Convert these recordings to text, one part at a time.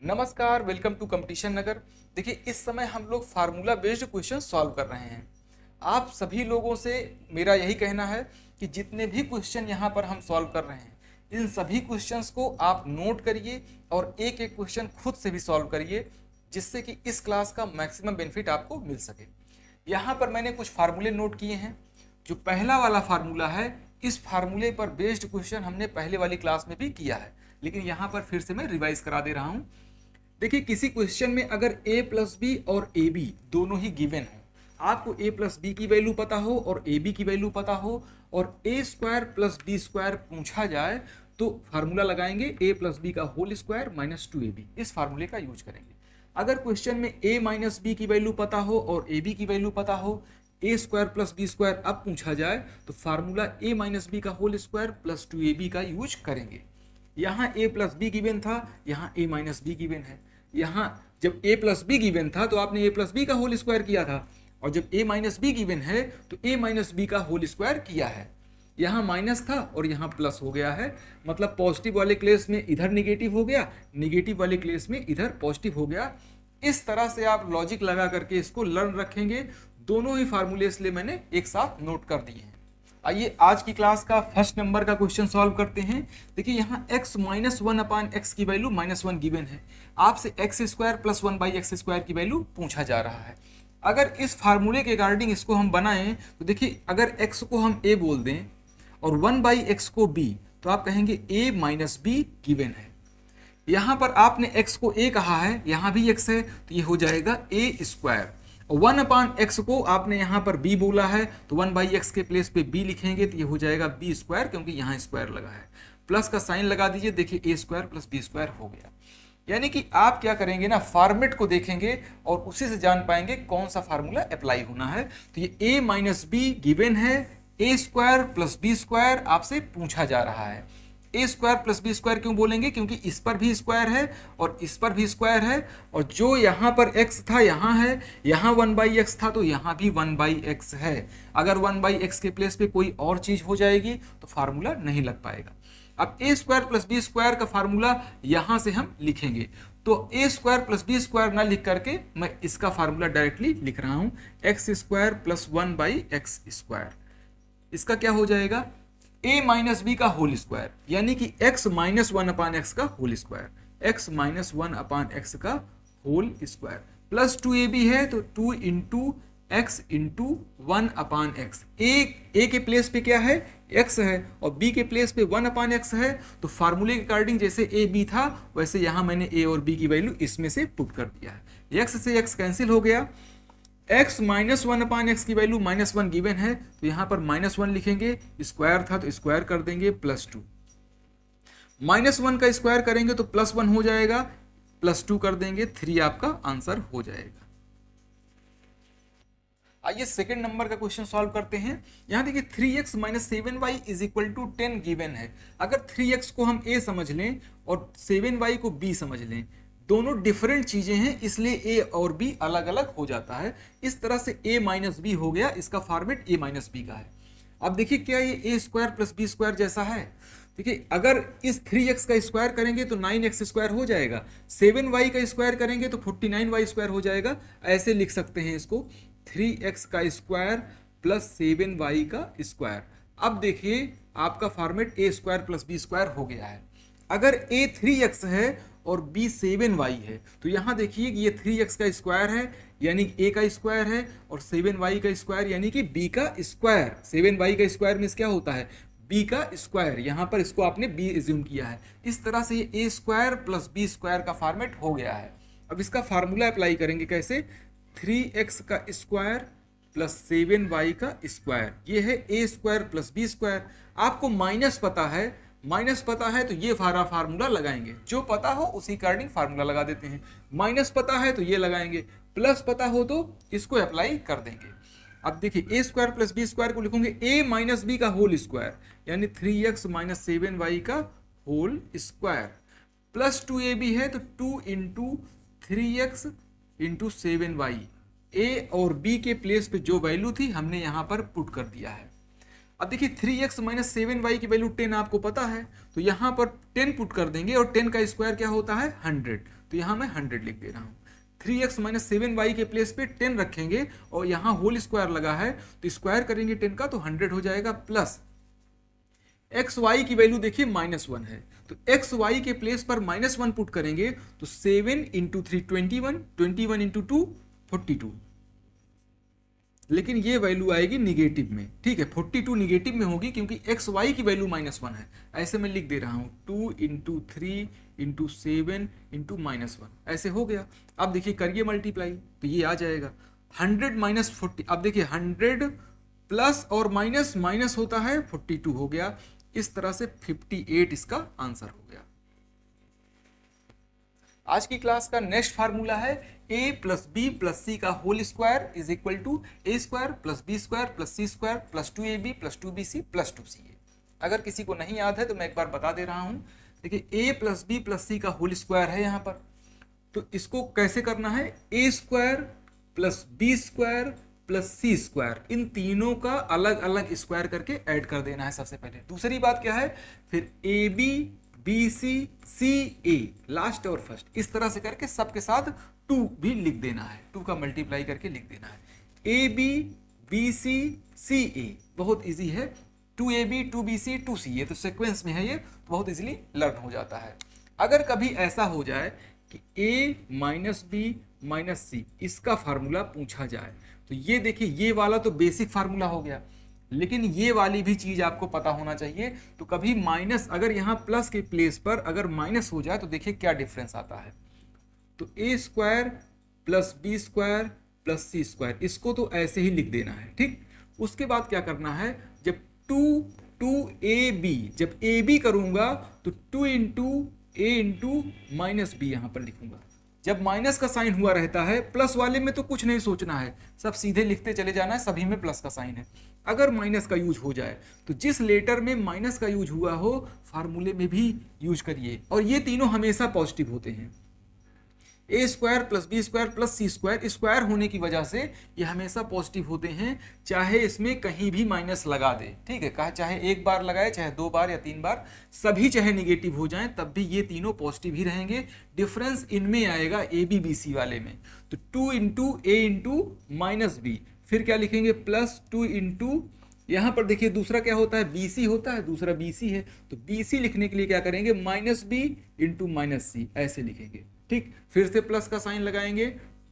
नमस्कार, welcome to competition नगर। देखिए, इस समय हम लोग फार्मूला बेस्ड क्वेश्चन सॉल्व कर रहे हैं। आप सभी लोगों से मेरा यही कहना है कि जितने भी क्वेश्चन यहाँ पर हम सॉल्व कर रहे हैं, इन सभी क्वेश्चंस को आप नोट करिए और एक एक क्वेश्चन खुद से भी सॉल्व करिए, जिससे कि इस क्लास का मैक्सिमम बेनिफिट आपको मिल सके। यहाँ पर मैंने कुछ फार्मूले नोट किए हैं। जो पहला वाला फार्मूला है, इस फार्मूले पर बेस्ड क्वेश्चन हमने पहले वाली क्लास में भी किया है, लेकिन यहाँ पर फिर से मैं रिवाइज करा दे रहा हूँ। देखिए, किसी क्वेश्चन में अगर a प्लस बी और ए बी दोनों ही गिवन हो, आपको a प्लस बी की वैल्यू पता हो और ए बी की वैल्यू पता हो, और ए स्क्वायर प्लस बी स्क्वायर पूछा जाए, तो फार्मूला लगाएंगे a प्लस बी का होल स्क्वायर माइनस 2ab। इस फार्मूले का यूज करेंगे। अगर क्वेश्चन में a माइनस बी की वैल्यू पता हो और ए बी की वैल्यू पता हो, ए स्क्वायर प्लस बी स्क्वायर अब पूछा जाए, तो फार्मूला a माइनस बी का होल स्क्वायर प्लस 2ab का यूज करेंगे। यहाँ a प्लस बी गिवन था, यहाँ a माइनस बी गिवन है। यहाँ जब a प्लस बी गिवन था तो आपने a प्लस बी का होल स्क्वायर किया था, और जब a माइनस बी गिवन है तो a माइनस बी का होल स्क्वायर किया है। यहाँ माइनस था और यहाँ प्लस हो गया है, मतलब पॉजिटिव वाले केस में इधर निगेटिव हो गया, निगेटिव वाले केस में इधर पॉजिटिव हो गया। इस तरह से आप लॉजिक लगा करके इसको लर्न रखेंगे। दोनों ही फार्मूले इसलिए मैंने एक साथ नोट कर दिए हैं। आइए आज की क्लास का फर्स्ट नंबर का क्वेश्चन सॉल्व करते हैं। देखिए, यहाँ x minus one upon x की वैल्यू -1 गिवन है। आपसे x square plus 1 by x square की वैल्यू पूछा जा रहा है। अगर इस फार्मूले के अकॉर्डिंग इसको हम बनाएं तो देखिए, अगर x को हम a बोल दें और 1 बाई एक्स को b, तो आप कहेंगे a माइनस बी गिवन है। यहाँ पर आपने x को a कहा है, यहाँ भी x है, तो ये हो जाएगा a स्क्वायर। 1 अपान एक्स को आपने यहाँ पर b बोला है, तो 1 बाई एक्स के प्लेस पे b लिखेंगे, तो ये हो जाएगा b स्क्वायर, क्योंकि यहाँ स्क्वायर लगा है। प्लस का साइन लगा दीजिए, देखिए a square plus b square हो गया। यानी कि आप क्या करेंगे ना, फॉर्मेट को देखेंगे और उसी से जान पाएंगे कौन सा फार्मूला अप्लाई होना है। तो ये a माइनस बी गिवन है, a square plus b square आपसे पूछा जा रहा है। A square plus B square क्यों बोलेंगे? क्योंकि इस पर भी स्क्वायर है और इस पर भी स्क्वायर है, और जो यहाँ पर x था यहाँ है, यहाँ 1 बाई एक्स था तो यहाँ भी 1 बाई एक्स है। अगर 1 बाई एक्स के प्लेस पे कोई और चीज हो जाएगी तो फार्मूला नहीं लग पाएगा। अब ए स्क्वायर प्लस बी स्क्वायर का फार्मूला यहाँ से हम लिखेंगे, तो A square plus B square ना लिख करके मैं इसका फार्मूला डायरेक्टली लिख रहा हूँ, x square plus 1 by x square. इसका क्या हो जाएगा? a माइनस बी का होल स्क्वायर, यानी कि x माइनस 1 अपान एक्स का होल स्क्वायर, x माइनस 1 अपान एक्स का होल स्क्वायर, प्लस 2ab है तो 2 into X into 1 upon x. a के प्लेस पे क्या है? x है, और b के प्लेस पे 1 अपान एक्स है। तो फार्मूले के अकॉर्डिंग जैसे a b था, वैसे यहाँ मैंने a और b की वैल्यू इसमें से पुट कर दिया है। x से x कैंसिल हो गया, x माइनस 1 अपान एक्स की वैल्यू -1 गिवन है, तो यहाँ पर -1 लिखेंगे, स्क्वायर था तो स्क्वायर कर देंगे, प्लस 2। -1 का स्क्वायर करेंगे तो +1 हो जाएगा, +2 कर देंगे, 3 आपका आंसर हो जाएगा। आइए सेकंड नंबर का क्वेश्चन सॉल्व करते हैं। यहाँ देखिए 3x minus 7y is equal to 10 given है। अगर 3x को हम a समझ लें और 7y को b समझ लें, दोनों डिफरेंट चीजें हैं, इसलिए a और b अलग अलग हो जाता है। इस तरह से a माइनस बी हो गया, इसका फॉर्मेट a माइनस बी का है। अब देखिए, क्या ये a square plus B square जैसा है? देखिए, अगर इस 3x का स्क्वायर करेंगे तो 9x स्क्वायर हो जाएगा, 7y का स्क्वायर करेंगे तो 49y स्क्वायर हो जाएगा। ऐसे लिख सकते हैं इसको, 3x का स्क्वायर प्लस 7y का स्क्वायर। अब देखिए, आपका format a square plus B square हो गया है। अगर a 3x है और b 7y है, तो यहाँ देखिए कि ये 3x का स्क्वायर है यानी कि a का स्क्वायर है, और 7y का स्क्वायर यानी कि b का स्क्वायर। 7y का स्क्वायर मीन्स क्या होता है? b का स्क्वायर। यहाँ पर इसको आपने b एज्यूम किया है। इस तरह से ये a square plus b square का फॉर्मेट हो गया है। अब इसका फार्मूला अप्लाई करेंगे कैसे? 3x का स्क्वायर प्लस 7y का स्क्वायर, ये है a square plus b square. आपको माइनस पता है तो ये फार्मूला लगाएंगे, जो पता हो उसी अकॉर्डिंग फार्मूला लगा देते हैं। माइनस पता है तो ये लगाएंगे, प्लस पता हो तो इसको अप्लाई कर देंगे। अब देखिए, a square plus B square को लिखोगे a माइनस बी का होल स्क्वायर, यानी 3x माइनस 7y का होल स्क्वायर, प्लस 2ab है तो 2 into 3x into 7y। a और b के प्लेस पे जो वैल्यू थी हमने यहाँ पर पुट कर दिया है। अब देखिए 3x माइनस 7y की वैल्यू 10 आपको पता है, तो यहाँ पर 10 पुट कर देंगे और 10 का स्क्वायर क्या होता है 100, तो यहाँ मैं 100 लिख दे रहा हूँ। 3x माइनस 7y के प्लेस पे 10 रखेंगे और यहाँ होल स्क्वायर लगा है तो स्क्वायर करेंगे 10 का तो 100 हो जाएगा, प्लस एक्स वाई की वैल्यू देखिए -1 है, तो एक्स वाई के प्लेस पर -1 पुट करेंगे तो 7 इंटू 3 21, 21 इंटू 2 42, लेकिन ये वैल्यू आएगी निगेटिव में, ठीक है 42 निगेटिव में होगी क्योंकि एक्स वाई की वैल्यू -1 है। ऐसे मैं लिख दे रहा हूँ 2 इंटू 3 इंटू 7 इंटू -1, ऐसे हो गया। अब देखिए करिए मल्टीप्लाई तो ये आ जाएगा 100 माइनस 40, अब देखिए 100 प्लस और माइनस माइनस होता है 42 हो गया, इस तरह से 58 इसका आंसर हो गया। आज की क्लास का नेक्स्ट फार्मूला है a plus B plus C का whole square is equal to A square plus B square plus C square plus 2ab plus 2bc plus 2ca। अगर किसी को नहीं याद है तो मैं एक बार बता दे रहा हूं। देखिए a plus B plus C का होल स्क्वायर है यहाँ पर, तो इसको कैसे करना है, A square plus B square plus C square, इन तीनों का अलग अलग स्क्वायर करके ऐड कर देना है सबसे पहले। दूसरी बात क्या है, फिर A B B C C A last और फर्स्ट, इस तरह से करके सबके साथ 2 भी लिख देना है, 2 का मल्टीप्लाई करके लिख देना है। A B B C C ए बहुत इजी है, 2ab 2bc 2ca, ये तो सीक्वेंस में है, ये तो बहुत इजीली लर्न हो जाता है। अगर कभी ऐसा हो जाए कि a माइनस बी माइनस सी इसका फार्मूला पूछा जाए तो ये देखिए ये वाला तो बेसिक फार्मूला हो गया, लेकिन ये वाली भी चीज आपको पता होना चाहिए। तो कभी माइनस, अगर यहाँ प्लस के प्लेस पर अगर माइनस हो जाए तो देखिए क्या डिफरेंस आता है। तो A square plus B square plus C square, इसको तो ऐसे ही लिख देना है, ठीक। उसके बाद क्या करना है, जब 2ab, जब ए बी करूंगा तो 2 into A into minus B यहां पर लिखूंगा। जब माइनस का साइन हुआ रहता है, प्लस वाले में तो कुछ नहीं सोचना है, सब सीधे लिखते चले जाना है, सभी में प्लस का साइन है। अगर माइनस का यूज हो जाए तो जिस लेटर में माइनस का यूज हुआ हो फार्मूले में भी यूज करिए, और ये तीनों हमेशा पॉजिटिव होते हैं। A square plus B square plus C square, square होने की वजह से ये हमेशा पॉजिटिव होते हैं, चाहे इसमें कहीं भी माइनस लगा दे, ठीक है, चाहे एक बार लगाए चाहे 2 बार या 3 बार, सभी चाहे निगेटिव हो जाएं तब भी ये तीनों पॉजिटिव ही रहेंगे। डिफरेंस इनमें आएगा ए बी बी सी वाले में, तो 2 into A into minus B, फिर क्या लिखेंगे प्लस 2 इंटू, यहाँ पर देखिए दूसरा क्या होता है बी सी होता है, दूसरा बी सी है, तो बी सी लिखने के लिए क्या करेंगे माइनस बी इंटू माइनस सी ऐसे लिखेंगे, ठीक। फिर से प्लस का साइन लगाएंगे,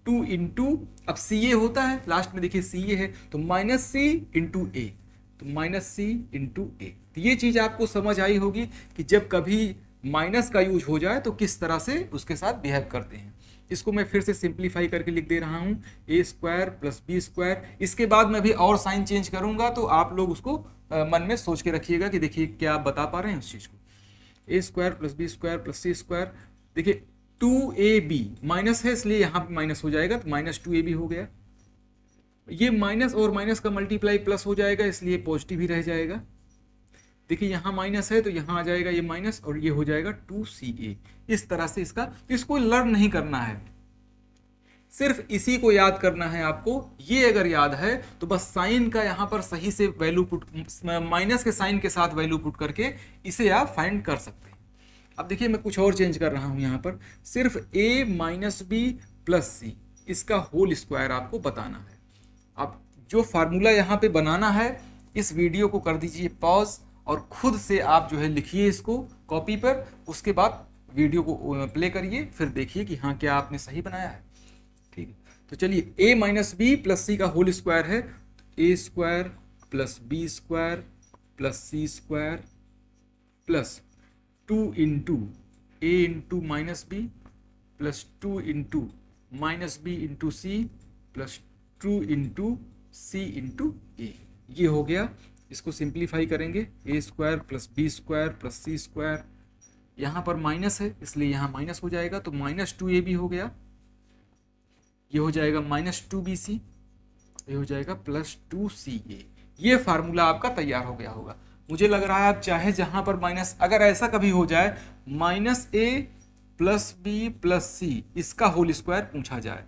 2 इंटू, अब सी ए होता है लास्ट में, देखिए सी ए है तो माइनस सी इंटू ए, तो माइनस सी इंटू ए। तो ये चीज आपको समझ आई होगी कि जब कभी माइनस का यूज हो जाए तो किस तरह से उसके साथ बिहेव करते हैं। इसको मैं फिर से सिंप्लीफाई करके लिख दे रहा हूं, ए स्क्वायर प्लस बी स्क्वायर, इसके बाद मैं भी और साइन चेंज करूंगा तो आप लोग उसको मन में सोच के रखिएगा कि देखिए क्या आप बता पा रहे हैं उस चीज को। A square plus B square plus C square, देखिए 2ab माइनस है इसलिए यहाँ पे माइनस हो जाएगा, तो माइनस 2ab हो गया। ये माइनस और माइनस का मल्टीप्लाई प्लस हो जाएगा इसलिए पॉजिटिव ही रह जाएगा। देखिए यहाँ माइनस है तो यहाँ आ जाएगा ये माइनस और ये हो जाएगा 2ca। इस तरह से इसका, तो इसको लर्न नहीं करना है, सिर्फ इसी को याद करना है आपको। ये अगर याद है तो बस साइन का यहाँ पर सही से वैल्यू पुट, माइनस के साइन के साथ वैल्यू पुट करके इसे आप फाइंड कर सकते हैं। अब देखिए मैं कुछ और चेंज कर रहा हूं यहाँ पर, सिर्फ a माइनस बी प्लस सी इसका होल स्क्वायर आपको बताना है। अब जो फार्मूला यहाँ पे बनाना है, इस वीडियो को कर दीजिए पॉज और खुद से आप जो है लिखिए इसको कॉपी पर, उसके बाद वीडियो को प्ले करिए, फिर देखिए कि हाँ क्या आपने सही बनाया है, ठीक है। तो चलिए a minus B plus C का होल स्क्वायर है, A square plus B square plus C square plus 2 into A into minus B plus 2 into minus B into C plus 2 into C into A, ये हो गया। इसको simplify करेंगे, A square plus B square plus C square, यहाँ पर minus है इसलिए यहाँ माइनस हो जाएगा तो माइनस 2ab हो गया, ये हो जाएगा माइनस 2bc, ये हो जाएगा प्लस 2ca। ये फार्मूला आपका तैयार हो गया होगा। मुझे लग रहा है आप चाहे जहां पर माइनस, अगर ऐसा कभी हो जाए माइनस ए प्लस बी प्लस सी इसका होल स्क्वायर पूछा जाए,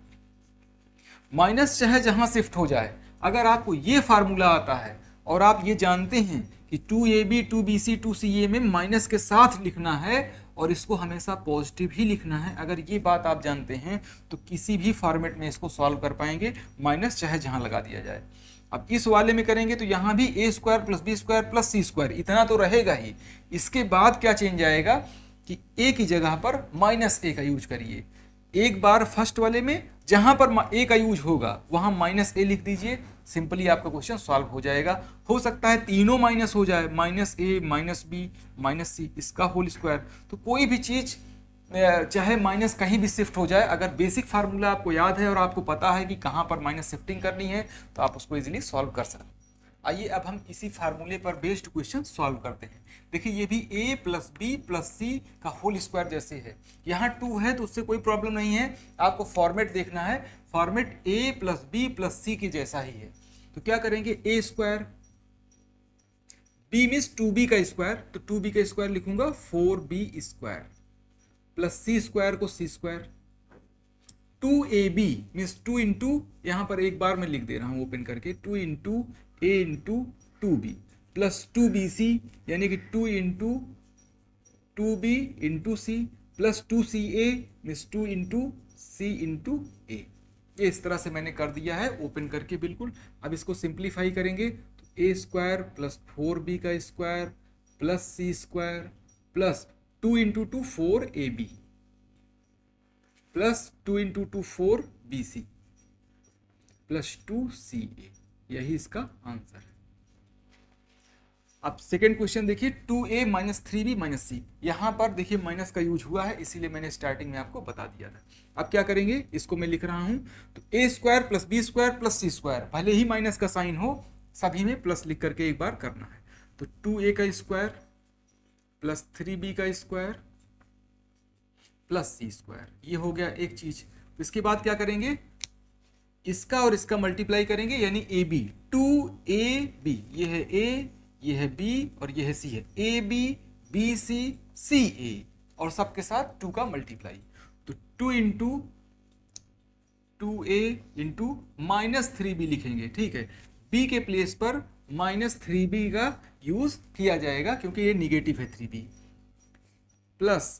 माइनस चाहे जहां शिफ्ट हो जाए, अगर आपको ये फार्मूला आता है और आप ये जानते हैं कि 2ab 2bc 2ca में माइनस के साथ लिखना है और इसको हमेशा पॉजिटिव ही लिखना है। अगर ये बात आप जानते हैं तो किसी भी फॉर्मेट में इसको सॉल्व कर पाएंगे, माइनस चाहे जहां लगा दिया जाए। अब इस वाले में करेंगे तो यहाँ भी a square plus B square plus C square इतना तो रहेगा ही। इसके बाद क्या चेंज आएगा कि a की जगह पर माइनस a का यूज करिए। एक बार फर्स्ट वाले में जहां पर a का यूज होगा वहां माइनस a लिख दीजिए, सिंपली आपका क्वेश्चन सॉल्व हो जाएगा। हो सकता है तीनों माइनस हो जाए, minus a minus b minus c, इसका होल स्क्वायर। तो कोई भी चीज चाहे माइनस कहीं भी शिफ्ट हो जाए, अगर बेसिक फार्मूला आपको याद है और आपको पता है कि कहाँ पर माइनस शिफ्टिंग करनी है तो आप उसको इजीली सॉल्व कर सकते हैं। आइए अब हम इसी फार्मूले पर बेस्ड क्वेश्चन सॉल्व करते हैं। देखिए ये भी a plus B plus C का होल स्क्वायर जैसे है, यहाँ 2 है तो उससे कोई प्रॉब्लम नहीं है, आपको फॉर्मेट देखना है। Format a plus B plus C के जैसा ही है। तो क्या करेंगे, a square, b means 2b का स्क्वायर, तो 2b का स्क्वायर लिखूंगा 4b square plus C square को सी स्क्वायर, 2ab मीन्स 2 इंटू, यहाँ पर एक बार मैं लिख दे रहा हूँ ओपन करके, 2 into a into 2b plus 2bc यानी कि 2 into 2b into c plus 2ca means 2 into c into a। ये इस तरह से मैंने कर दिया है ओपन करके बिल्कुल। अब इसको सिंप्लीफाई करेंगे तो a स्क्वायर प्लस 4b का square plus c square plus 2 इंटू 2 4ab प्लस 2 इंटू 2 4bc प्लस 2ca, यही इसका आंसर है। अब सेकेंड क्वेश्चन देखिए, 2a minus 3b minus c, यहाँ पर देखिए माइनस का यूज हुआ है इसीलिए मैंने स्टार्टिंग में आपको बता दिया था। अब क्या करेंगे, इसको मैं लिख रहा हूँ तो a square plus B square plus C square, भले ही माइनस का साइन हो सभी में प्लस लिख करके एक बार करना है। तो 2a का स्क्वायर प्लस 3b का स्क्वायर प्लस सी स्क्वायर, ये हो गया एक चीज। इसके बाद क्या करेंगे, इसका और इसका मल्टीप्लाई करेंगे यानी ए बी, 2ab, ये है a, ये है b और ये है c है, ab bc ca और सबके साथ 2 का मल्टीप्लाई। तो 2 into 2a into minus 3b लिखेंगे, ठीक है। b के प्लेस पर माइनस 3b का यूज किया जाएगा क्योंकि ये निगेटिव है 3b, प्लस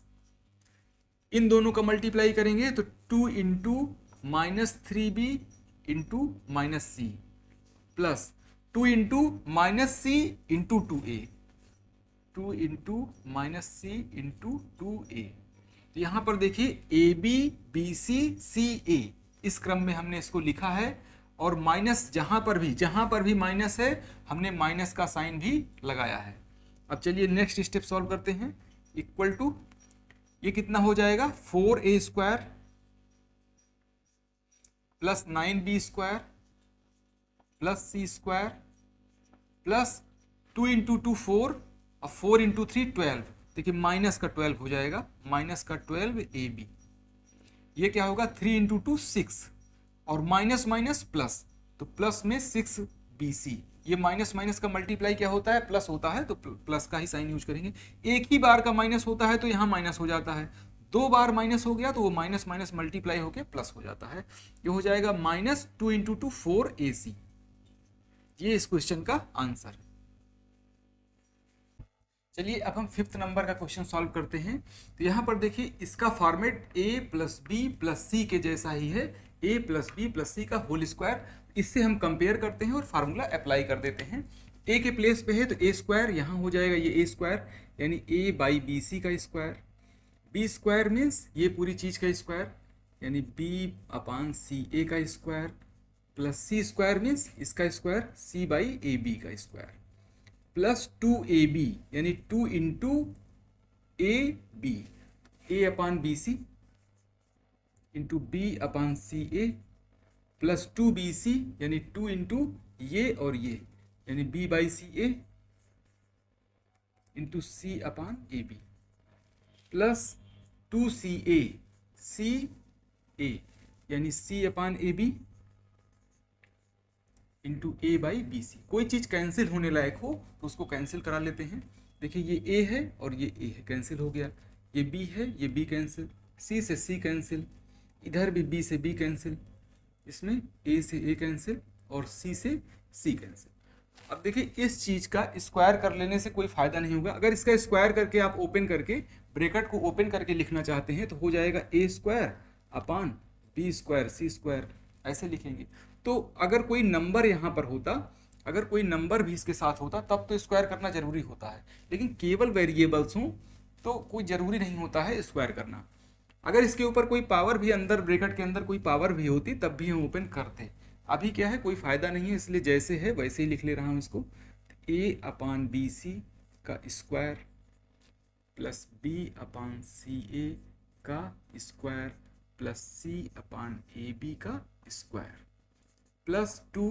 इन दोनों का मल्टीप्लाई करेंगे तो 2 into minus 3b into minus C plus 2 into minus C into 2a, 2 into minus C into 2a। तो यहाँ पर देखिए ए बी बी सी सी ए, इस क्रम में हमने इसको लिखा है और माइनस जहाँ पर भी माइनस है हमने माइनस का साइन भी लगाया है। अब चलिए नेक्स्ट स्टेप सॉल्व करते हैं। इक्वल टू, ये कितना हो जाएगा, 4a square plus 9b square plus C square plus 2 इंटू 2 4 और 4 इंटू 3 12, देखिए माइनस का 12 हो जाएगा, माइनस का 12ab। ये क्या होगा, 3 इंटू 2 6 और माइनस माइनस प्लस, तो प्लस में 6bc। ये माइनस माइनस का मल्टीप्लाई क्या होता है, प्लस होता है, तो प्लस का ही साइन यूज करेंगे। एक ही बार का माइनस होता है तो यहाँ माइनस हो जाता है, 2 बार माइनस हो गया तो वो माइनस माइनस मल्टीप्लाई होके प्लस हो जाता है। ये हो जाएगा माइनस 2 इंटू 2 4ac। ये इस क्वेश्चन का आंसर है। चलिए अब हम 5th नंबर का क्वेश्चन सॉल्व करते हैं। तो यहाँ पर देखिए इसका format a plus B plus C के जैसा ही है, a plus B plus C का होल स्क्वायर। इससे हम कंपेयर करते हैं और फार्मूला अप्लाई कर देते हैं। a के प्लेस पे है तो a स्क्वायर, यहाँ हो जाएगा ये a स्क्वायर यानी a बाई बी सी का स्क्वायर, b स्क्वायर मीन्स ये पूरी चीज़ का स्क्वायर यानी b अपान सी ए का square plus C square means इसका square c by A B का स्क्वायर प्लस 2ab यानी 2 into A B, A upon B C into B upon C A plus 2bc यानी 2 into ये और ये यानी b by C A into C upon A B plus 2ca C A यानी c upon A B into A by B C. कोई चीज़ cancel होने लायक हो तो उसको कैंसिल करा लेते हैं। देखिए ये a है और ये a है, कैंसिल हो गया। ये b है, ये b कैंसिल, c से c कैंसिल, इधर भी b से b कैंसिल, इसमें a से a कैंसिल और c से c कैंसिल। अब देखिए इस चीज का स्क्वायर कर लेने से कोई फायदा नहीं होगा। अगर इसका स्क्वायर करके आप ओपन करके ब्रैकेट को ओपन करके लिखना चाहते हैं तो हो जाएगा A square upon B square C square, ऐसे लिखेंगे। तो अगर कोई नंबर यहाँ पर होता, अगर कोई नंबर भी इसके साथ होता तब तो स्क्वायर करना जरूरी होता है, लेकिन केवल वेरिएबल्स हों तो कोई जरूरी नहीं होता है स्क्वायर करना। अगर इसके ऊपर कोई पावर भी अंदर ब्रैकेट के अंदर कोई पावर भी होती तब भी हम ओपन करते। अभी क्या है, कोई फायदा नहीं है, इसलिए जैसे है वैसे ही लिख ले रहा हूँ इसको। ए अपान बी सी का square plus B upon C A का square plus C upon A B का स्क्वायर प्लस 2,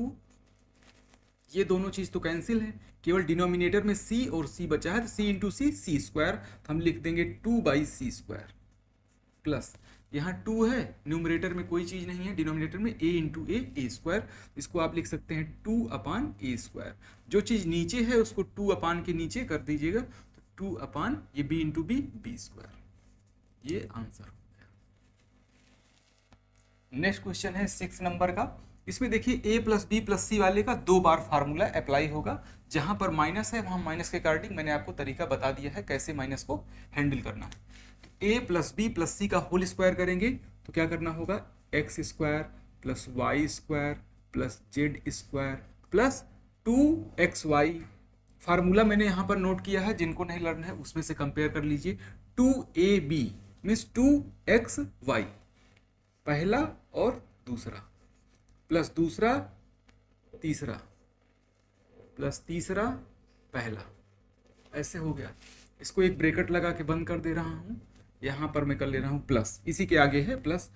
ये दोनों चीज़ तो कैंसिल है, केवल डिनोमिनेटर में सी और सी बचा है तो सी इंटू सी सी स्क्वायर, तो हम लिख देंगे 2/c स्क्वायर प्लस यहाँ 2 है, न्यूमरेटर में कोई चीज़ नहीं है, डिनोमिनेटर में a इंटू ए स्क्वायर, इसको आप लिख सकते हैं 2 अपान ए स्क्वायर। जो चीज़ नीचे है उसको 2 अपान के नीचे कर दीजिएगा, तो 2 अपान ये b इंटू बी स्क्वायर, ये आंसर हो गया। नेक्स्ट क्वेश्चन है 6 नंबर का। इसमें देखिए a प्लस बी प्लस सी वाले का 2 बार फार्मूला अप्लाई होगा। जहाँ पर माइनस है वहाँ माइनस के अकॉर्डिंग मैंने आपको तरीका बता दिया है कैसे माइनस को हैंडल करना है। A plus B plus C का होल स्क्वायर करेंगे तो क्या करना होगा, X square plus Y square plus Z square plus 2xy। Formula मैंने यहाँ पर नोट किया है, जिनको नहीं लर्न है उसमें से कंपेयर कर लीजिए। 2ab मीन्स 2xy, पहला और दूसरा, प्लस दूसरा तीसरा, प्लस तीसरा पहला, ऐसे हो गया। इसको एक ब्रैकेट लगा के बंद कर दे रहा हूँ, यहाँ पर मैं कर ले रहा हूँ प्लस, इसी के आगे है प्लस,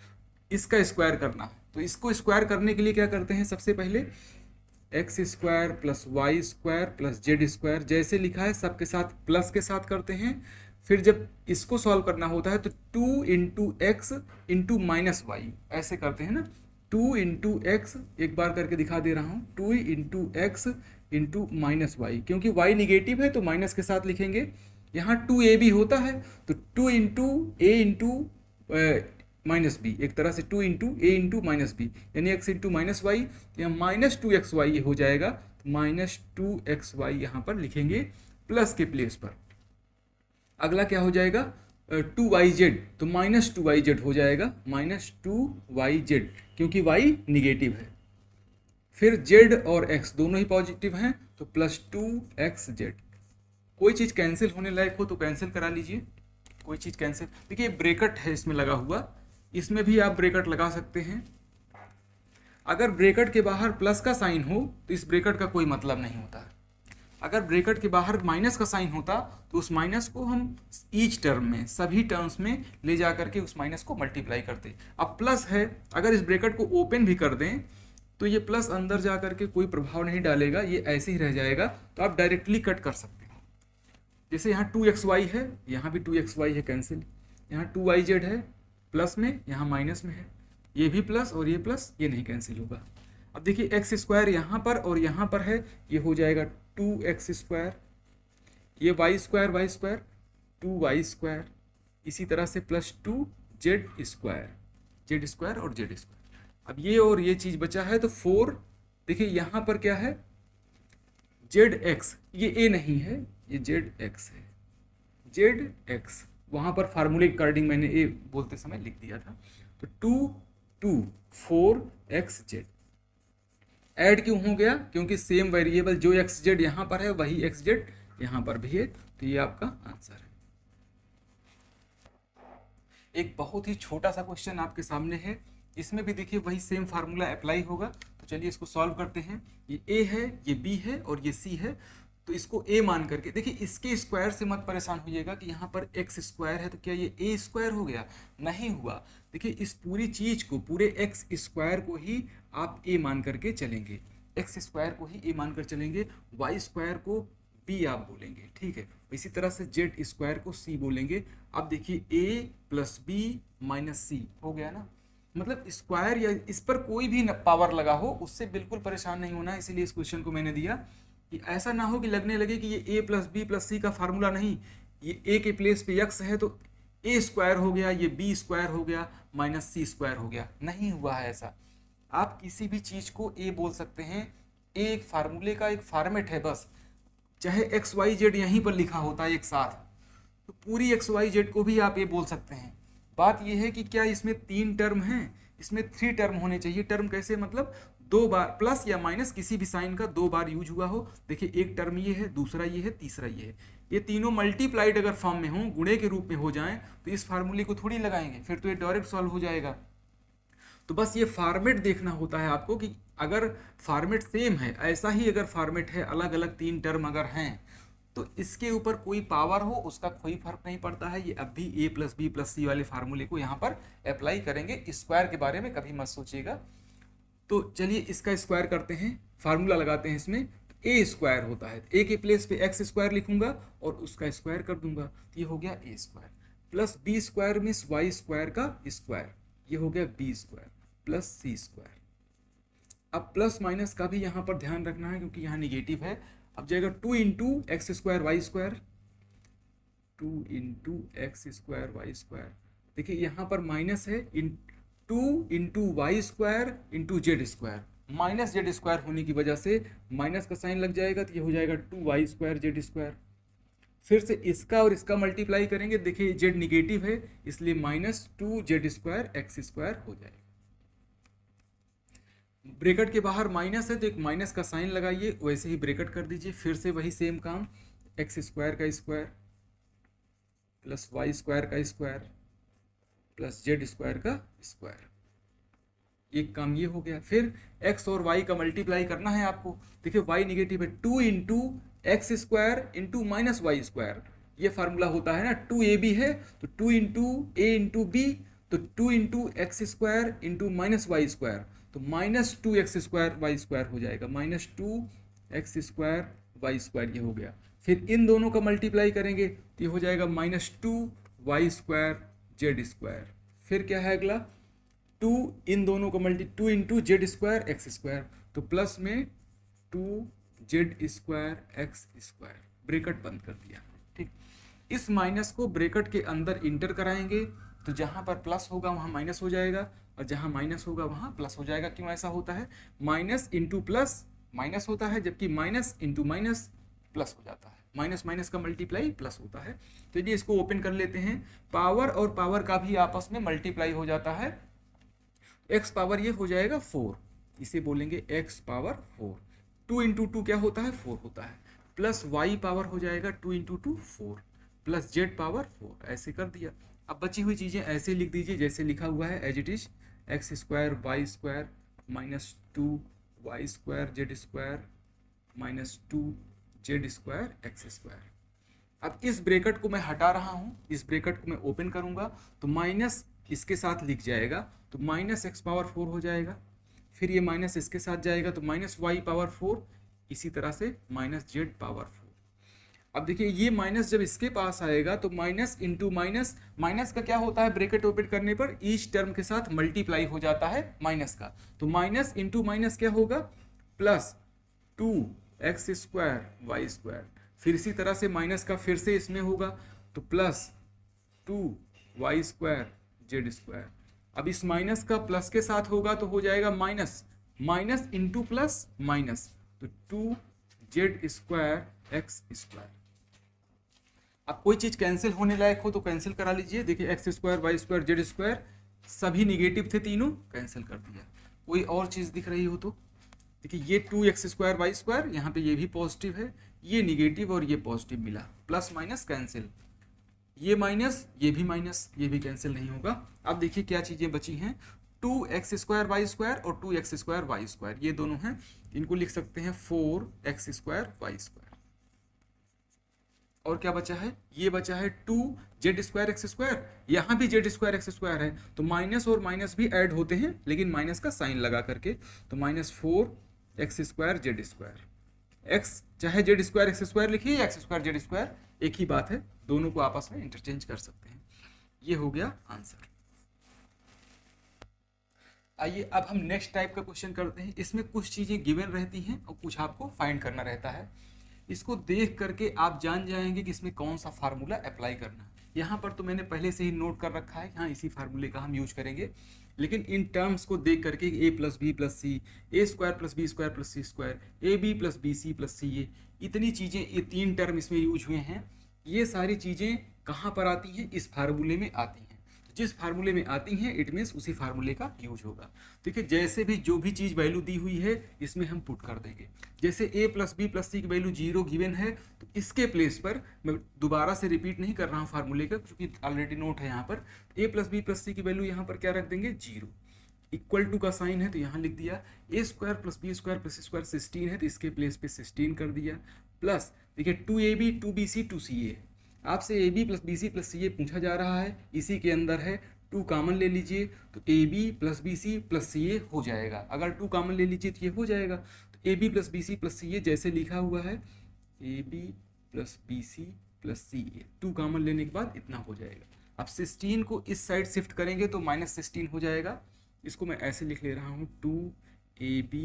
इसका स्क्वायर करना है। तो इसको स्क्वायर करने के लिए क्या करते हैं, सबसे पहले X square plus Y square plus Z square जैसे लिखा है सबके साथ प्लस के साथ करते हैं। फिर जब इसको सॉल्व करना होता है तो 2 into X into minus Y ऐसे करते हैं ना, 2 इंटू एक्स, एक बार करके दिखा दे रहा हूँ, 2 into X into minus Y, क्योंकि वाई निगेटिव है तो माइनस के साथ लिखेंगे। यहाँ 2a भी होता है तो 2 into A into minus B, एक तरह से 2 into A into minus B, यानी x इंटू माइनस वाई, यहाँ माइनस 2xy ये हो जाएगा, तो माइनस 2xy यहाँ पर लिखेंगे प्लस के प्लेस पर। अगला क्या हो जाएगा, 2yz, तो माइनस 2yz हो जाएगा, माइनस 2yz, क्योंकि y निगेटिव है। फिर z और x दोनों ही पॉजिटिव हैं तो प्लस 2xz। कोई चीज़ कैंसिल होने लायक हो तो कैंसिल करा लीजिए, कोई चीज़ कैंसिल। देखिए ब्रैकेट है इसमें लगा हुआ, इसमें भी आप ब्रैकेट लगा सकते हैं। अगर ब्रैकेट के बाहर प्लस का साइन हो तो इस ब्रैकेट का कोई मतलब नहीं होता है। अगर ब्रैकेट के बाहर माइनस का साइन होता तो उस माइनस को हम ईच टर्म में, सभी टर्म्स में ले जा करके उस माइनस को मल्टीप्लाई करते। अब प्लस है, अगर इस ब्रैकेट को ओपन भी कर दें तो ये प्लस अंदर जा करके कोई प्रभाव नहीं डालेगा, ये ऐसे ही रह जाएगा, तो आप डायरेक्टली कट कर सकते हैं। जैसे यहाँ 2xy है, यहाँ भी 2xy है कैंसिल, यहाँ 2yz है प्लस में, यहाँ माइनस में है, ये भी प्लस और ये प्लस, ये नहीं कैंसिल होगा। अब देखिए एक्स स्क्वायर यहाँ पर और यहाँ पर है, ये हो जाएगा 2x स्क्वायर, ये वाई स्क्वायर 2y स्क्वायर, इसी तरह से plus 2z square, Z square और जेड स्क्वायर। अब ये और ये चीज़ बचा है तो 4, देखिए यहाँ पर क्या है, zx, ये a नहीं है, ये zx है, zx वहाँ पर फार्मूले के अकॉर्डिंग मैंने a बोलते समय लिख दिया था। तो 4xz ऐड क्यों हो गया, क्योंकि सेम वेरिएबल जो xz यहाँ पर है वही xz यहाँ पर भी है, तो ये आपका आंसर है। एक बहुत ही छोटा सा क्वेश्चन आपके सामने है, इसमें भी देखिए वही सेम फार्मूला अप्लाई होगा। तो चलिए इसको सॉल्व करते हैं। ये a है, ये b है और ये c है, तो इसको a मान करके, देखिए इसके स्क्वायर से मत परेशान होइएगा कि यहाँ पर x स्क्वायर है तो क्या ये a स्क्वायर हो गया, नहीं हुआ। देखिए इस पूरी चीज़ को, पूरे x स्क्वायर को ही आप a मान करके चलेंगे, x स्क्वायर को ही a मान कर चलेंगे, y स्क्वायर को b आप बोलेंगे, ठीक है। इसी तरह से z स्क्वायर को c बोलेंगे। अब देखिए a प्लस बी माइनस सी हो गया ना, मतलब स्क्वायर या इस पर कोई भी पावर लगा हो उससे बिल्कुल परेशान नहीं होना। इसीलिए इस क्वेश्चन को मैंने दिया कि ऐसा ना हो कि लगने लगे कि ये a plus B plus C का फार्मूला नहीं, ये a के प्लेस पे x है तो a स्क्वायर हो गया, ये b स्क्वायर हो गया, माइनस सी स्क्वायर हो गया, नहीं हुआ है ऐसा। आप किसी भी चीज़ को a बोल सकते हैं एक फार्मूले का एक फॉर्मेट है बस। चाहे एक्स वाई जेड यहीं पर लिखा होता है एक साथ, तो पूरी एक्स वाई जेड को भी आप ये बोल सकते हैं। बात ये है कि क्या इसमें 3 टर्म हैं, इसमें 3 टर्म होने चाहिए। टर्म कैसे, मतलब 2 बार प्लस या माइनस किसी भी साइन का 2 बार यूज हुआ हो। देखिए एक टर्म ये है, दूसरा ये है, तीसरा ये है। ये तीनों मल्टीप्लाइड अगर फॉर्म में हों, गुणे के रूप में हो जाएं, तो इस फार्मूले को थोड़ी लगाएंगे, फिर तो ये डायरेक्ट सॉल्व हो जाएगा। तो बस ये फॉर्मेट देखना होता है आपको कि अगर फॉर्मेट सेम है, ऐसा ही अगर फॉर्मेट है, अलग अलग 3 टर्म अगर हैं, तो इसके ऊपर कोई पावर हो उसका कोई फर्क नहीं पड़ता है। ये अब भी ए प्लस बी प्लस सी वाले फार्मूले को यहाँ पर अप्लाई करेंगे। स्क्वायर के बारे में कभी मत सोचिएगा। तो चलिए इसका स्क्वायर करते हैं, फार्मूला लगाते हैं इसमें। ए स्क्वायर होता है, ए के प्लेस पे एक्स स्क्वायर लिखूंगा और उसका स्क्वायर कर दूंगा, तो ये हो गया A square. Plus B square means Y square का स्क्वायर, ये हो गया B square plus C square. अब प्लस माइनस का भी यहाँ पर ध्यान रखना है क्योंकि यहाँ निगेटिव है। अब जाएगा 2 into X square Y square, 2 into X square Y square. देखिए यहाँ पर माइनस है, 2 into Y square into Z square. Minus Z square होने की वजह से माइनस का साइन लग जाएगा, तो ये हो जाएगा 2 वाई स्क्वायर जेड स्क्वायर। फिर से इसका और इसका मल्टीप्लाई करेंगे, देखिए जेड निगेटिव है इसलिए minus 2 Z square X square हो जाएगा। ब्रैकेट के बाहर माइनस है तो एक माइनस का साइन लगाइए, वैसे ही ब्रैकेट कर दीजिए। फिर से वही सेम काम, एक्स स्क्वायर का स्क्वायर प्लस वाई स्क्वायर का स्क्वायर प्लस जेड स्क्वायर का स्क्वायर। एक काम ये हो गया। फिर x और y का मल्टीप्लाई करना है आपको। देखिए y निगेटिव है, 2 into X square into minus Y square, ये फार्मूला होता है ना। 2ab है तो 2 इंटू ए इंटू बी, तो 2 into X square into minus Y square, तो minus 2 X square Y square हो जाएगा, minus 2 X square Y square ये हो गया। फिर इन दोनों का मल्टीप्लाई करेंगे तो ये हो जाएगा minus 2 Y square Z square. फिर क्या है अगला, 2 इन दोनों का 2 into Z square X square, तो प्लस में 2 Z square X square, bracket बंद कर दिया। ठीक, इस माइनस को ब्रैकेट के अंदर इंटर कराएंगे तो जहाँ पर प्लस होगा वहाँ माइनस हो जाएगा और जहाँ माइनस होगा वहाँ प्लस हो जाएगा। क्यों ऐसा होता है, माइनस इंटू प्लस माइनस होता है, जबकि माइनस इंटू माइनस प्लस हो जाता है। माइनस माइनस का मल्टीप्लाई प्लस होता है। तो ये इसको ओपन कर लेते हैं, पावर और पावर का भी आपस में मल्टीप्लाई हो जाता है। एक्स पावर ये हो जाएगा 4, इसे बोलेंगे एक्स पावर 4। 2 इंटू 2 क्या होता है, 4 होता है। प्लस वाई पावर हो जाएगा 2 इंटू 2 4 प्लस जेड पावर 4, ऐसे कर दिया। अब बची हुई चीज़ें ऐसे लिख दीजिए जैसे लिखा हुआ है, as it is, X square Y square minus 2 Y square Z square minus 2 Z square X square. अब इस ब्रैकेट को मैं हटा रहा हूँ, इस ब्रैकेट को मैं ओपन करूँगा तो माइनस इसके साथ लिख जाएगा, तो माइनस एक्स पावर 4 हो जाएगा। फिर ये माइनस इसके साथ जाएगा तो माइनस वाई पावर 4, इसी तरह से माइनस जेड पावर 4। अब देखिए ये माइनस जब इसके पास आएगा तो माइनस इंटू माइनस, माइनस का क्या होता है, ब्रैकेट ओपन करने पर ईच टर्म के साथ मल्टीप्लाई हो जाता है माइनस का, तो माइनस इंटू माइनस क्या होगा, plus 2 X square Y square. फिर इसी तरह से माइनस का फिर से इसमें होगा तो plus 2 Y square Z square. अब इस माइनस का प्लस के साथ होगा तो हो जाएगा minus, minus into plus minus, तो 2 जेड स्क्वायर एक्स स्क्वायर। अब कोई चीज़ कैंसिल होने लायक हो तो कैंसिल करा लीजिए। देखिए X square Y square Z square सभी निगेटिव थे, तीनों कैंसिल कर दिया। कोई और चीज़ दिख रही हो तो देखिए ये 2 एक्स स्क्वायर वाई स्क्वायर, यहाँ पे ये भी पॉजिटिव है, ये निगेटिव और ये पॉजिटिव मिला, प्लस माइनस कैंसिल, ये माइनस ये भी माइनस, ये भी कैंसिल नहीं होगा। अब देखिए क्या चीज़ें बची हैं, 2 एक्स स्क्वायर वाई स्क्वायर और 2 एक्स स्क्वायर वाई स्क्वायर, ये दोनों हैं, इनको लिख सकते हैं 4 एक्स स्क्वायर वाई स्क्वायर। और क्या बचा है, ये बचा है 2 जेड स्क्वायर एक्स स्क्वायर, यहाँ भी जेड स्क्वायर एक्स स्क्वायर है तो माइनस और माइनस भी ऐड होते हैं लेकिन माइनस का साइन लगा करके, तो minus 4 x square Z square. X चाहे जेड स्क्वायर एक्स स्क्वायर लिखिए या एक्स स्क्वायर जेड स्क्वायर, एक ही बात है, दोनों को आपस में इंटरचेंज कर सकते हैं। ये हो गया आंसर। आइए अब हम नेक्स्ट टाइप का क्वेश्चन करते हैं। इसमें कुछ चीज़ें गिवन रहती हैं और कुछ आपको फाइंड करना रहता है। इसको देख करके आप जान जाएंगे कि इसमें कौन सा फार्मूला अप्लाई करना है। यहाँ पर तो मैंने पहले से ही नोट कर रखा है कि हाँ इसी फार्मूले का हम यूज करेंगे, लेकिन इन टर्म्स को देख करके A plus B plus C, A square plus B square plus C square, A B plus B C plus C A, इतनी चीज़ें, ये 3 टर्म इसमें यूज हुए हैं। ये सारी चीज़ें कहाँ पर आती हैं? इस फार्मूले में आती हैं। जिस फार्मूले में आती हैं इट मीन्स उसी फार्मूले का यूज होगा। ठीक है, जैसे भी जो भी चीज़ वैल्यू दी हुई है इसमें हम पुट कर देंगे। जैसे a plus B plus C की वैल्यू 0 गिवन है, तो इसके प्लेस पर मैं दोबारा से रिपीट नहीं कर रहा हूँ फार्मूले का, क्योंकि ऑलरेडी नोट है यहाँ पर। a plus B plus C की वैल्यू यहाँ पर क्या रख देंगे? 0। इक्वल टू का साइन है तो यहाँ लिख दिया A square plus B square plus square 16 है तो इसके प्लेस पे 16 कर दिया, प्लस देखिए 2ab 2bc 2ca। आपसे A B plus B C plus C A पूछा जा रहा है, इसी के अंदर है 2 कॉमन ले लीजिए तो A B plus B C plus C A हो जाएगा। अगर 2 कॉमन ले लीजिए तो ये हो जाएगा। तो A B plus B C plus C A जैसे लिखा हुआ है, A B plus B C plus C A, 2 common लेने के बाद इतना हो जाएगा। अब 16 को इस साइड शिफ्ट करेंगे तो -16 हो जाएगा। इसको मैं ऐसे लिख ले रहा हूँ 2ab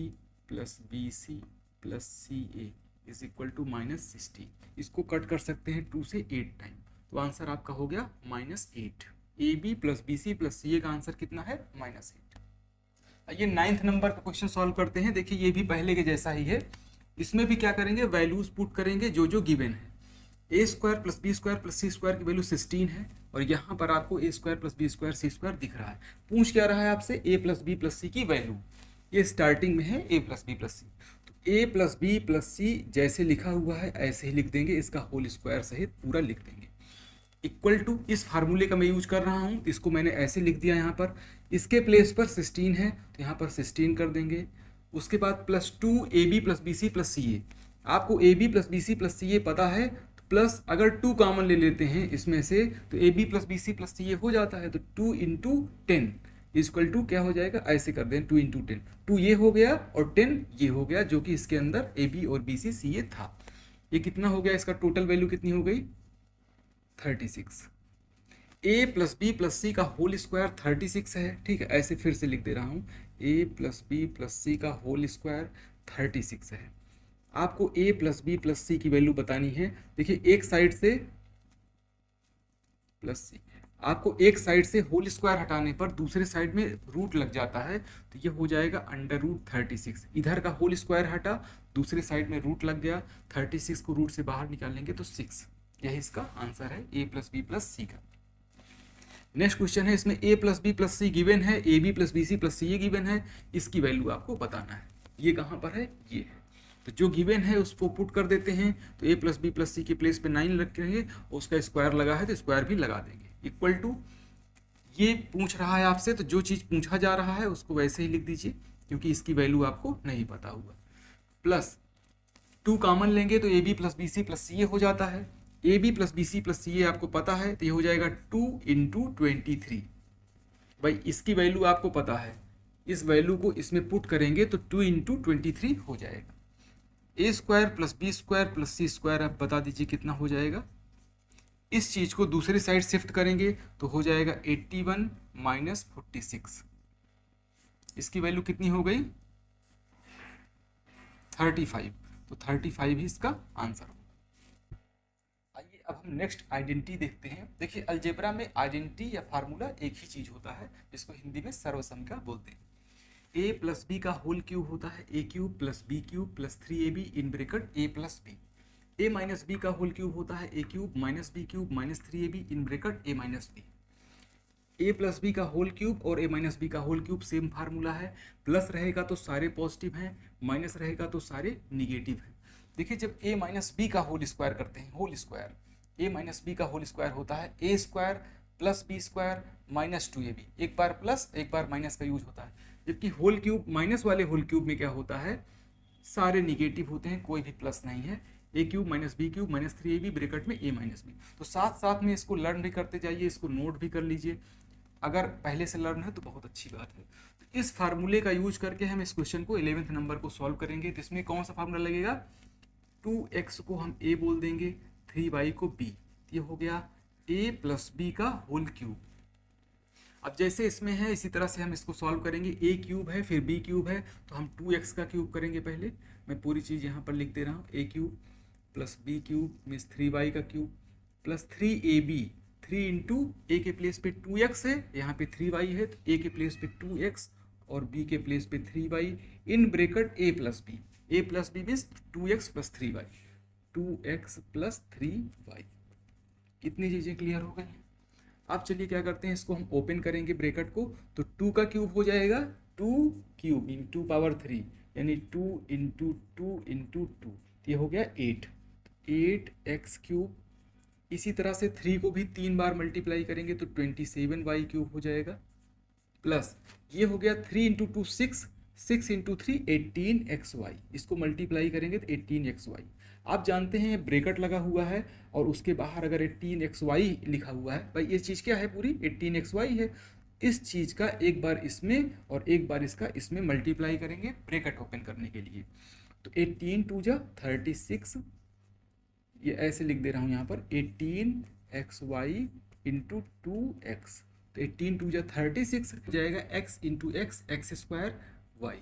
plus B C plus C A is equal to -16। इसको कट कर सकते हैं 2 से 8 टाइम, तो आंसर आपका हो गया -8। A B plus B C plus C A का आंसर कितना है? -8। ये 9th नंबर का क्वेश्चन सॉल्व करते हैं। देखिए ये भी पहले के जैसा ही है, इसमें भी क्या करेंगे? वैल्यूज पुट करेंगे जो जो गिवन है। A square plus B square plus C square की वैल्यू 16 है, और यहाँ पर आपको A square plus B square C square दिख रहा है। पूछ क्या रहा है आपसे? A plus B plus C की वैल्यू। ये स्टार्टिंग में है A plus B plus C, तो A plus B plus C जैसे लिखा हुआ है ऐसे ही लिख देंगे, इसका होल स्क्वायर सहित पूरा लिख देंगे। इक्वल टू, इस फार्मूले का मैं यूज कर रहा हूँ, इसको मैंने ऐसे लिख दिया यहाँ पर। इसके प्लेस पर 16 है तो यहाँ पर 16 कर देंगे। उसके बाद plus 2ab plus B C plus C A. आपको A B plus B C plus C A पता है, तो प्लस अगर 2 कॉमन ले लेते हैं इसमें से तो A B plus B C plus C A हो जाता है। तो 2 इंटू 10 इजक्वल टू क्या हो जाएगा? ऐसे कर दें 2 इंटू 10, 2 ये हो गया और 10 ये हो गया, जो कि इसके अंदर ए बी और बी सी सी ए था। ये कितना हो गया? इसका टोटल वैल्यू कितनी हो गई? 36। ए प्लस बी प्लस सी का होल स्क्वायर 36 है। ठीक है, ऐसे फिर से लिख दे रहा हूँ, ए प्लस बी प्लस सी का होल स्क्वायर 36 है। आपको ए प्लस बी प्लस सी की वैल्यू बतानी है। देखिए एक साइड से प्लस सी, आपको एक साइड से होल स्क्वायर हटाने पर दूसरे साइड में रूट लग जाता है, तो ये हो जाएगा √36। इधर का होल स्क्वायर हटा, दूसरे साइड में रूट लग गया, 36 को रूट से बाहर निकालेंगे तो 6। यही इसका आंसर है A plus B plus C का। नेक्स्ट क्वेश्चन है, इसमें A plus B plus C given है, A B plus B C plus C A given है, इसकी वैल्यू आपको बताना है। ये कहाँ पर है? ये है। तो जो गिवन है उसको पुट कर देते हैं, तो A plus B plus C के प्लेस पे 9 रखेंगे, उसका स्क्वायर लगा है तो स्क्वायर भी लगा देंगे। इक्वल टू, ये पूछ रहा है आपसे, तो जो चीज़ पूछा जा रहा है उसको वैसे ही लिख दीजिए, क्योंकि इसकी वैल्यू आपको नहीं पता हुआ। प्लस 2 कॉमन लेंगे तो A B plus B C plus C A हो जाता है। A B plus B C plus C A आपको पता है, तो ये हो जाएगा 2 इंटू 23। भाई इसकी वैल्यू आपको पता है, इस वैल्यू को इसमें पुट करेंगे तो 2 इंटू 23 हो जाएगा। A square plus B square plus C square, आप बता दीजिए कितना हो जाएगा। इस चीज़ को दूसरी साइड शिफ्ट करेंगे तो हो जाएगा 81 माइनस 46। इसकी वैल्यू कितनी हो गई? 35। तो 35 ही इसका आंसर होगा। आइए अब हम नेक्स्ट आइडेंटिटी देखते हैं। देखिए अलजेब्रा में आइडेंटिटी या फार्मूला एक ही चीज़ होता है, जिसको हिंदी में सर्वसंख्या बोलते हैं। ए प्लस बी का होल क्यूब होता है A cube plus B cube plus 3ab in bracket A plus B. A minus B का होल क्यूब होता है A cube minus B cube minus 3ab in bracket A minus B. A plus B का whole cube और A minus B का whole cube same formula है। Plus रहेगा तो सारे पॉजिटिव हैं, माइनस रहेगा तो सारे निगेटिव हैं। देखिए जब ए माइनस बी का होल स्क्वायर करते हैं, whole square, A minus B का होल स्क्वायर होता है A square plus B square minus 2ab। एक बार प्लस एक बार माइनस का यूज होता है। जबकि होल क्यूब, माइनस वाले होल क्यूब में क्या होता है? सारे निगेटिव होते हैं, कोई भी प्लस नहीं है। A cube minus B cube minus 3ab bracket में ए माइनस बी। तो साथ साथ में इसको लर्न भी करते जाइए, इसको नोट भी कर लीजिए। अगर पहले से लर्न है तो बहुत अच्छी बात है। तो इस फार्मूले का यूज करके हम इस क्वेश्चन को 11th नंबर को सॉल्व करेंगे। तो इसमें कौन सा फार्मूला लगेगा? 2x को हम a बोल देंगे, 3y को b। ये हो गया a प्लस बी का होल क्यूब। अब जैसे इसमें है इसी तरह से हम इसको सॉल्व करेंगे। a क्यूब है फिर b क्यूब है, तो हम 2x का क्यूब करेंगे। पहले मैं पूरी चीज़ यहाँ पर लिख दे रहा हूँ, a cube plus b cube means 3y का क्यूब प्लस 3ab 3 इंटू ए के प्लेस पे 2x है, यहाँ पे 3y है, तो ए के प्लेस पे 2x और बी के प्लेस पे 3y in bracket a plus B. a plus B means 2x plus 3y, 2x plus 3y। कितनी चीज़ें क्लियर हो गई? अब चलिए क्या करते हैं, इसको हम ओपन करेंगे ब्रेकेट को, तो 2 का क्यूब हो जाएगा 2 क्यूब इंटू पावर 3, यानी 2 इंटू 2 इंटू 2, ये हो गया 8x क्यूब। इसी तरह से 3 को भी 3 बार मल्टीप्लाई करेंगे तो 27y क्यूब हो जाएगा, प्लस ये हो गया 3 इंटू 2 6, 6 इंटू 3 18xy, इसको मल्टीप्लाई करेंगे तो 18xy। आप जानते हैं ब्रेकेट लगा हुआ है और उसके बाहर अगर 18xy लिखा हुआ है, भाई ये चीज़ क्या है, पूरी 18xy है। इस चीज़ का एक बार इसमें और एक बार इसका इसमें मल्टीप्लाई करेंगे ब्रेकेट ओपन करने के लिए, तो 18 टू जा 36, ये ऐसे लिख दे रहा हूँ यहाँ पर 18xy इंटू 2x, तो 18 टू जा 36 हो जाएगा x into x, x square y।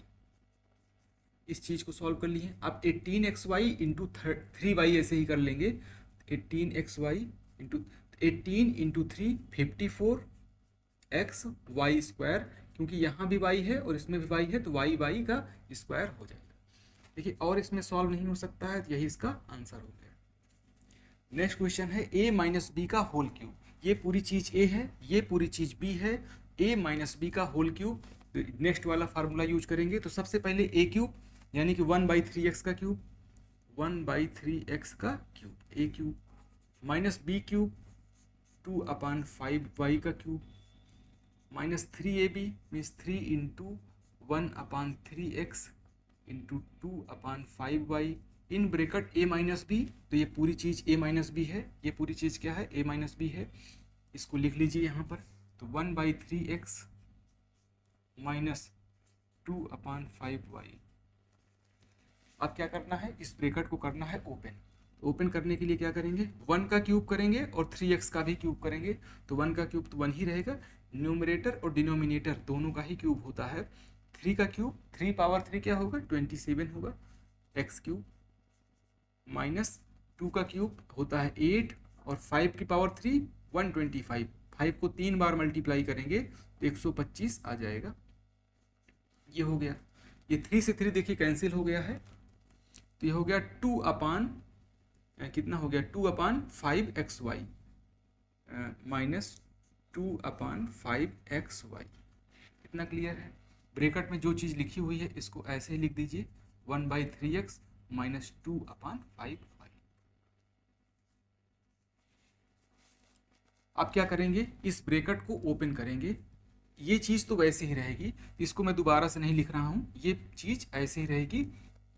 इस चीज़ को सॉल्व कर लिए। अब 18xy इंटू 3y ऐसे ही कर लेंगे, 18xy into 18 into 3 54x y square, क्योंकि यहाँ भी y है और इसमें भी y है तो y का स्क्वायर हो जाएगा। देखिए और इसमें सॉल्व नहीं हो सकता है, तो यही इसका आंसर हो गया। नेक्स्ट क्वेश्चन है a माइनस बी का होल क्यूब। ये पूरी चीज़ a है, ये पूरी चीज़ b है, a माइनस बी का होल क्यूब। नेक्स्ट वाला फार्मूला यूज करेंगे, तो सबसे पहले a क्यूब यानी कि 1/3x का क्यूब, 1/3x का cube a cube, minus B cube 2/5y का cube, minus 3ab means 3 into 1/3x into 2/5y in bracket a minus B. तो ये पूरी चीज़ a माइनस बी है, ये पूरी चीज़ क्या है, a माइनस बी है। इसको लिख लीजिए यहाँ पर, तो 1/3x माइनस 2/5y। अब क्या करना है, इस ब्रेकेट को करना है ओपन। ओपन करने के लिए क्या करेंगे, 1 का क्यूब करेंगे और 3x का भी क्यूब करेंगे, तो 1 का क्यूब तो 1 ही रहेगा, न्यूमरेटर और डिनोमिनेटर दोनों का ही क्यूब होता है। 3 का क्यूब 3 पावर 3 क्या होगा, 27 होगा x क्यूब, माइनस 2 का क्यूब होता है 8 और 5 की पावर 3 125, 5 को 3 बार मल्टीप्लाई करेंगे तो 125 आ जाएगा। ये हो गया, ये 3 से 3 देखिए कैंसिल हो गया है, तो ये हो गया 2 अपान कितना हो गया 2/5xy माइनस 2/5xy। इतना क्लियर है। ब्रेकेट में जो चीज़ लिखी हुई है इसको ऐसे ही लिख दीजिए, 1/3x माइनस 2/5y। अब क्या करेंगे, इस ब्रेकेट को ओपन करेंगे। ये चीज़ तो वैसे ही रहेगी, इसको मैं दोबारा से नहीं लिख रहा हूँ, ये चीज़ ऐसे ही रहेगी।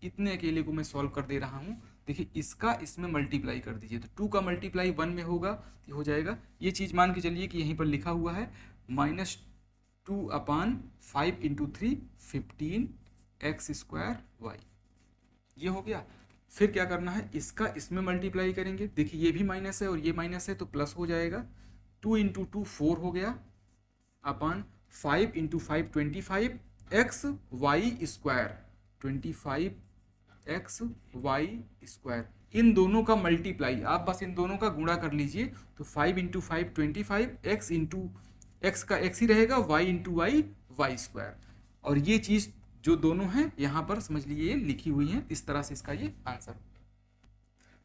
इतने अकेले को मैं सॉल्व कर दे रहा हूँ। देखिए इसका इसमें मल्टीप्लाई कर दीजिए, तो 2 का मल्टीप्लाई 1 में होगा, ये हो जाएगा। ये चीज़ मान के चलिए कि यहीं पर लिखा हुआ है minus 2/5 into 3 15x square y। ये हो गया। फिर क्या करना है, इसका इसमें मल्टीप्लाई करेंगे। देखिए ये भी माइनस है और ये माइनस है तो प्लस हो जाएगा, 2 इंटू 2 4 हो गया, अपान 5 into 5 25 X Y square, 25x y square. इन दोनों का मल्टीप्लाई, आप बस इन दोनों का गुणा कर लीजिए, तो 5 इंटू 5 25, x इंटू एक्स का x ही रहेगा, y into Y Y square. और ये चीज़ जो दोनों हैं यहाँ पर समझ लीजिए लिखी हुई है, इस तरह से इसका ये आंसर।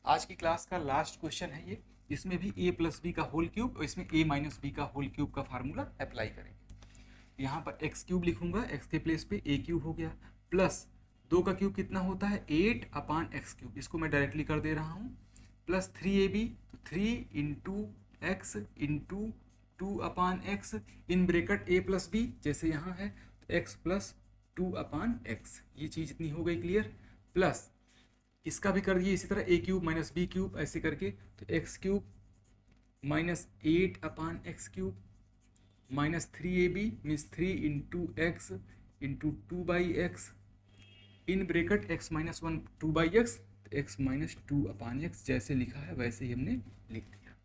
आज की क्लास का लास्ट क्वेश्चन है ये, इसमें भी a प्लस बी का होल क्यूब और इसमें a माइनस बी का होल क्यूब का फार्मूला अप्लाई करेंगे। यहाँ पर x क्यूब लिखूंगा, x के प्लेस पे a क्यूब हो गया, प्लस 2 का क्यूब कितना होता है 8/x क्यूब, इसको मैं डायरेक्टली कर दे रहा हूँ, प्लस 3ab, तो 3 into X into 2/x in bracket a plus B, जैसे यहाँ है तो x प्लस 2/x। ये चीज़ इतनी हो गई क्लियर। प्लस इसका भी कर दिए इसी तरह, a cube minus B cube ऐसे करके, तो x cube minus 8/x cube minus 3ab means 3 into X into 2/x in bracket x minus 1 2/x, x minus 2/x जैसे लिखा है वैसे ही हमने लिख दिया।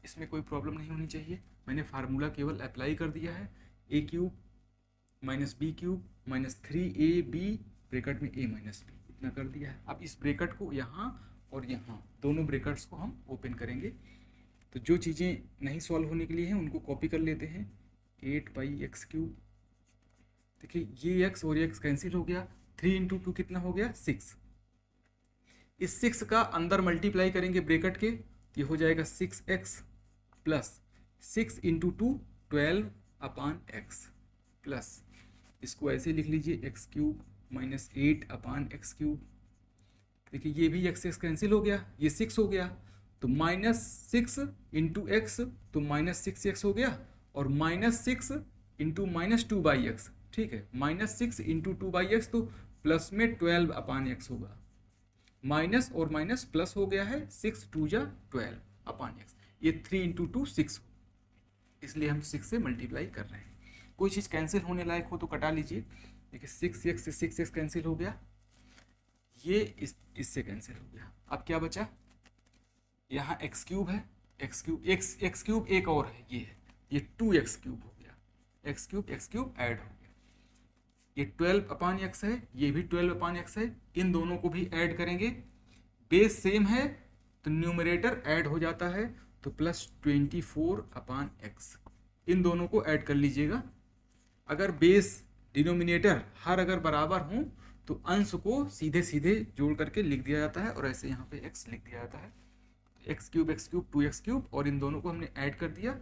इसमें कोई प्रॉब्लम नहीं होनी चाहिए, मैंने फार्मूला केवल अप्लाई कर दिया है। a cube minus B cube minus 3ab bracket में a माइनस बी, इतना कर दिया है। अब इस ब्रेकेट को यहाँ और यहाँ दोनों ब्रेकेट्स को हम ओपन करेंगे। तो जो चीज़ें नहीं सॉल्व होने के लिए हैं उनको कॉपी कर लेते हैं। 8π(x³). देखिए ये x और ये x कैंसिल हो गया। 3 × 2 कितना हो गया? 6। इस 6 का अंदर मल्टीप्लाई करेंगे ब्रैकेट के, ये हो जाएगा 6x प्लस 6 × 2 12/x प्लस इसको ऐसे लिख लीजिए x³ माइनस 8/x³। देखिए ये भी x कैंसिल हो गया, ये 6 हो गया, तो -6 × x तो -6x हो गया, और -6 × -2/x, ठीक है, -6 × 2/x तो प्लस में 12/x होगा। माइनस और माइनस प्लस हो गया है, 6 2 जा 12/x। ये 3 × 2 6, इसलिए हम 6 से मल्टीप्लाई कर रहे हैं। कोई चीज़ कैंसिल होने लायक हो तो कटा लीजिए। देखिए 6x से 6x कैंसिल हो गया, ये इससे कैंसिल हो गया। अब क्या बचा? यहाँ x³ है, x³ एक और है, ये है, ये 2x³ हो गया, x³ ऐड हो गया। ये 12/x है, ये भी 12/x है, इन दोनों को भी ऐड करेंगे। बेस सेम है तो न्यूमरेटर ऐड हो जाता है, तो प्लस 24/x। इन दोनों को ऐड कर लीजिएगा। अगर बेस डिनोमिनेटर हर अगर बराबर हों तो अंश को सीधे सीधे जोड़ करके लिख दिया जाता है, और ऐसे यहाँ पे x लिख दिया जाता है। x³ 2x³ और इन दोनों को हमने ऐड कर दिया।